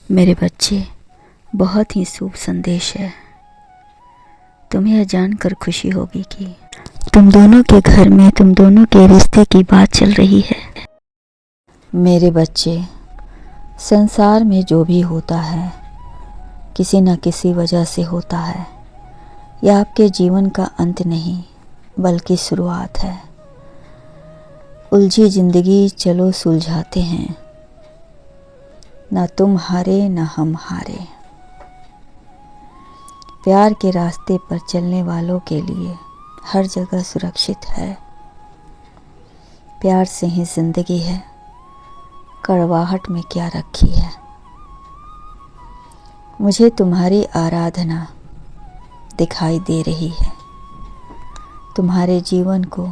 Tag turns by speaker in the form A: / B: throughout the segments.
A: मेरे बच्चे, बहुत ही शुभ संदेश है। तुम्हें यह जानकर खुशी होगी कि तुम दोनों के घर में तुम दोनों के रिश्ते की बात चल रही है। मेरे बच्चे, संसार में जो भी होता है किसी न किसी वजह से होता है। यह आपके जीवन का अंत नहीं बल्कि शुरुआत है। उलझी जिंदगी चलो सुलझाते हैं, ना तुम हारे ना हम हारे। प्यार के रास्ते पर चलने वालों के लिए हर जगह सुरक्षित है। प्यार से ही जिंदगी है, कड़वाहट में क्या रखी है। मुझे तुम्हारी आराधना दिखाई दे रही है। तुम्हारे जीवन को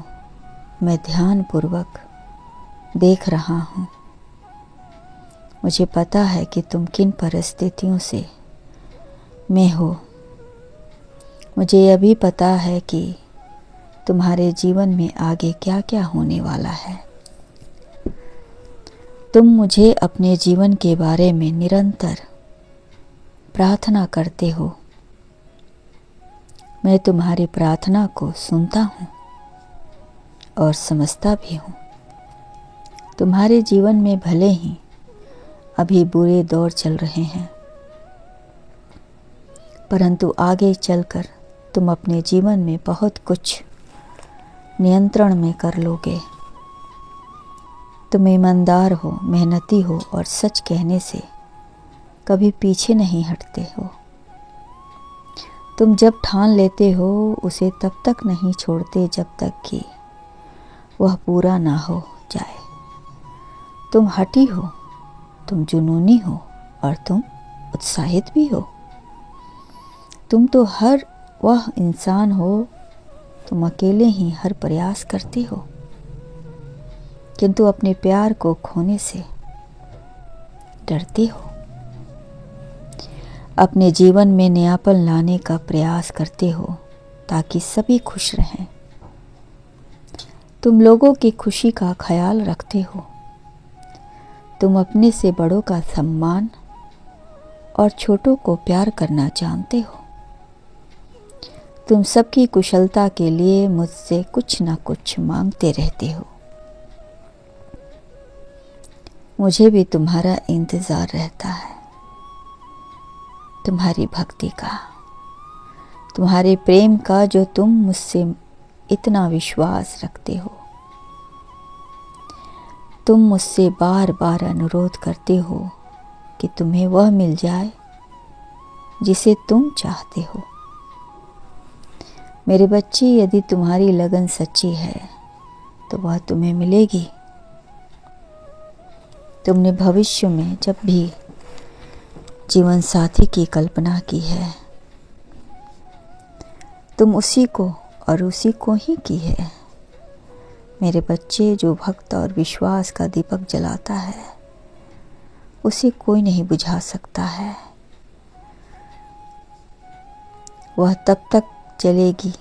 A: मैं ध्यानपूर्वक देख रहा हूँ। मुझे पता है कि तुम किन परिस्थितियों से में हो। मुझे यह भी पता है कि तुम्हारे जीवन में आगे क्या क्या होने वाला है। तुम मुझे अपने जीवन के बारे में निरंतर प्रार्थना करते हो। मैं तुम्हारी प्रार्थना को सुनता हूँ और समझता भी हूँ। तुम्हारे जीवन में भले ही अभी बुरे दौर चल रहे हैं, परंतु आगे चलकर तुम अपने जीवन में बहुत कुछ नियंत्रण में कर लोगे। तुम ईमानदार हो, मेहनती हो और सच कहने से कभी पीछे नहीं हटते हो। तुम जब ठान लेते हो उसे तब तक नहीं छोड़ते जब तक कि वह पूरा ना हो जाए। तुम हठी हो, तुम जुनूनी हो और तुम उत्साहित भी हो। तुम तो हर वह इंसान हो, तुम अकेले ही हर प्रयास करते हो, किंतु अपने प्यार को खोने से डरते हो। अपने जीवन में नयापन लाने का प्रयास करते हो ताकि सभी खुश रहें। तुम लोगों की खुशी का ख्याल रखते हो। तुम अपने से बड़ों का सम्मान और छोटों को प्यार करना जानते हो। तुम सबकी कुशलता के लिए मुझसे कुछ ना कुछ मांगते रहते हो। मुझे भी तुम्हारा इंतज़ार रहता है, तुम्हारी भक्ति का, तुम्हारे प्रेम का, जो तुम मुझसे इतना विश्वास रखते हो। तुम मुझसे बार बार अनुरोध करते हो कि तुम्हें वह मिल जाए जिसे तुम चाहते हो। मेरे बच्चे, यदि तुम्हारी लगन सच्ची है तो वह तुम्हें मिलेगी। तुमने भविष्य में जब भी जीवन साथी की कल्पना की है, तुम उसी को और उसी को ही की है। मेरे बच्चे, जो भक्त और विश्वास का दीपक जलाता है उसे कोई नहीं बुझा सकता है। वह तब तक जलेगी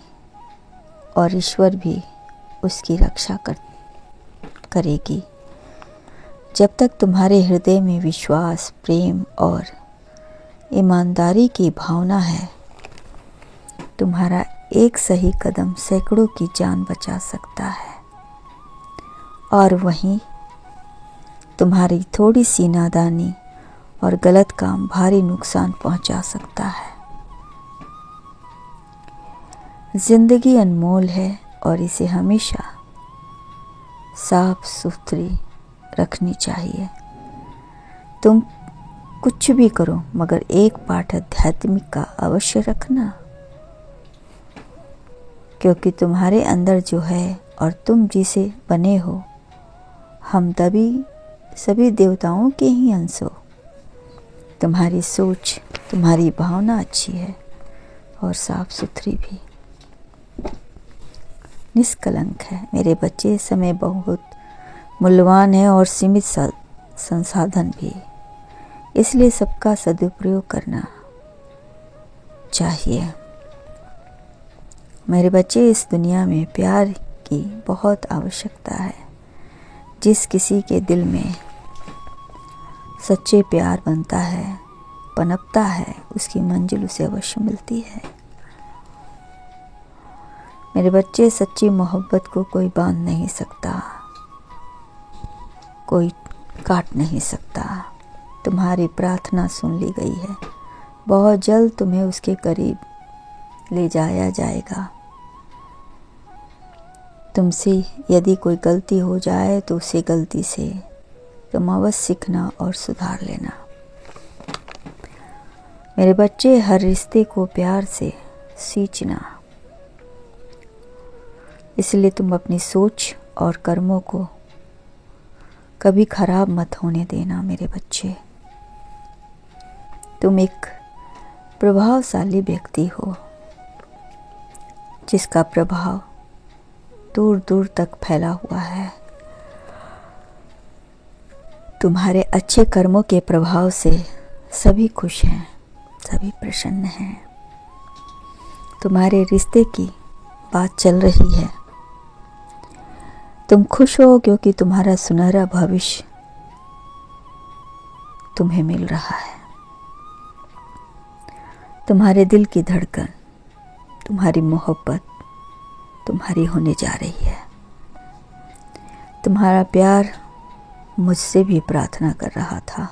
A: और ईश्वर भी उसकी रक्षा करेगी जब तक तुम्हारे हृदय में विश्वास, प्रेम और ईमानदारी की भावना है। तुम्हारा एक सही कदम सैकड़ों की जान बचा सकता है और वहीं तुम्हारी थोड़ी सी नादानी और गलत काम भारी नुकसान पहुंचा सकता है। जिंदगी अनमोल है और इसे हमेशा साफ सुथरी रखनी चाहिए। तुम कुछ भी करो मगर एक पाठ आध्यात्मिक का अवश्य रखना, क्योंकि तुम्हारे अंदर जो है और तुम जिसे बने हो, हम तभी सभी देवताओं के ही अंश हो। तुम्हारी सोच, तुम्हारी भावना अच्छी है और साफ सुथरी भी, निष्कलंक है। मेरे बच्चे, समय बहुत मूल्यवान है और सीमित संसाधन भी, इसलिए सबका सदुपयोग करना चाहिए। मेरे बच्चे, इस दुनिया में प्यार की बहुत आवश्यकता है। जिस किसी के दिल में सच्चे प्यार बनता है पनपता है उसकी मंजिल उसे अवश्य मिलती है। मेरे बच्चे, सच्ची मोहब्बत को कोई बांध नहीं सकता, कोई काट नहीं सकता। तुम्हारी प्रार्थना सुन ली गई है, बहुत जल्द तुम्हें उसके करीब ले जाया जाएगा। तुमसे यदि कोई गलती हो जाए तो उसे गलती से तुम अवश्य सीखना और सुधार लेना। मेरे बच्चे, हर रिश्ते को प्यार से सींचना, इसलिए तुम अपनी सोच और कर्मों को कभी खराब मत होने देना। मेरे बच्चे, तुम एक प्रभावशाली व्यक्ति हो जिसका प्रभाव दूर दूर तक फैला हुआ है। तुम्हारे अच्छे कर्मों के प्रभाव से सभी खुश हैं, सभी प्रसन्न हैं। तुम्हारे रिश्ते की बात चल रही है, तुम खुश हो क्योंकि तुम्हारा सुनहरा भविष्य तुम्हें मिल रहा है। तुम्हारे दिल की धड़कन, तुम्हारी मोहब्बत तुम्हारी होने जा रही है। तुम्हारा प्यार मुझसे भी प्रार्थना कर रहा था,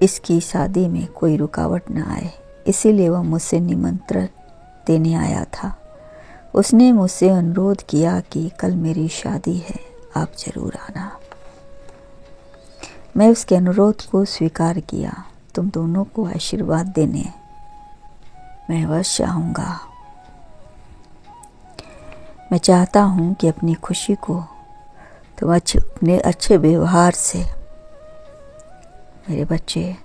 A: इसकी शादी में कोई रुकावट न आए, इसीलिए वह मुझसे निमंत्रण देने आया था। उसने मुझसे अनुरोध किया कि कल मेरी शादी है, आप जरूर आना। मैं उसके अनुरोध को स्वीकार किया। तुम दोनों को आशीर्वाद देने मैं अवश्य आऊँगा। मैं चाहता हूँ कि अपनी खुशी को तुम अपने अच्छे व्यवहार से मेरे बच्चे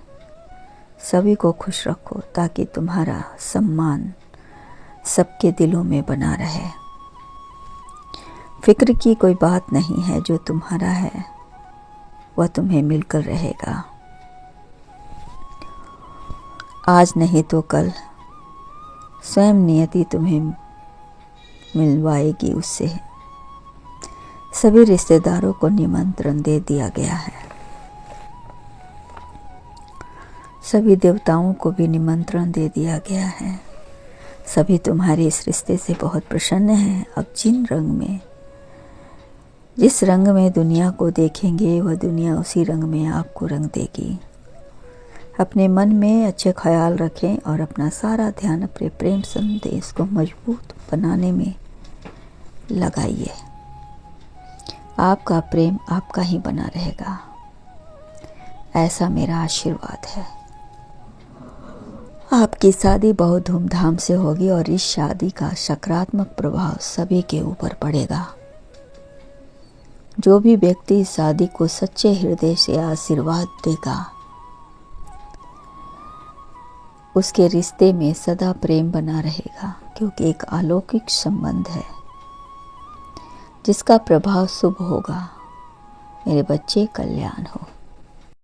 A: सभी को खुश रखो, ताकि तुम्हारा सम्मान सबके दिलों में बना रहे। फिक्र की कोई बात नहीं है, जो तुम्हारा है वह तुम्हें मिलकर रहेगा। आज नहीं तो कल स्वयं नियति तुम्हें मिलवाएगी उससे। सभी रिश्तेदारों को निमंत्रण दे दिया गया है, सभी देवताओं को भी निमंत्रण दे दिया गया है। सभी तुम्हारे इस रिश्ते से बहुत प्रसन्न हैं। अब जिस रंग में दुनिया को देखेंगे, वह दुनिया उसी रंग में आपको रंग देगी। अपने मन में अच्छे ख्याल रखें और अपना सारा ध्यान अपने प्रेम संदेश को मजबूत बनाने में लगाइए। आपका प्रेम आपका ही बना रहेगा, ऐसा मेरा आशीर्वाद है। आपकी शादी बहुत धूमधाम से होगी और इस शादी का सकारात्मक प्रभाव सभी के ऊपर पड़ेगा। जो भी व्यक्ति इस शादी को सच्चे हृदय से आशीर्वाद देगा, उसके रिश्ते में सदा प्रेम बना रहेगा, क्योंकि एक अलौकिक संबंध है जिसका प्रभाव शुभ होगा। मेरे बच्चे, कल्याण हो।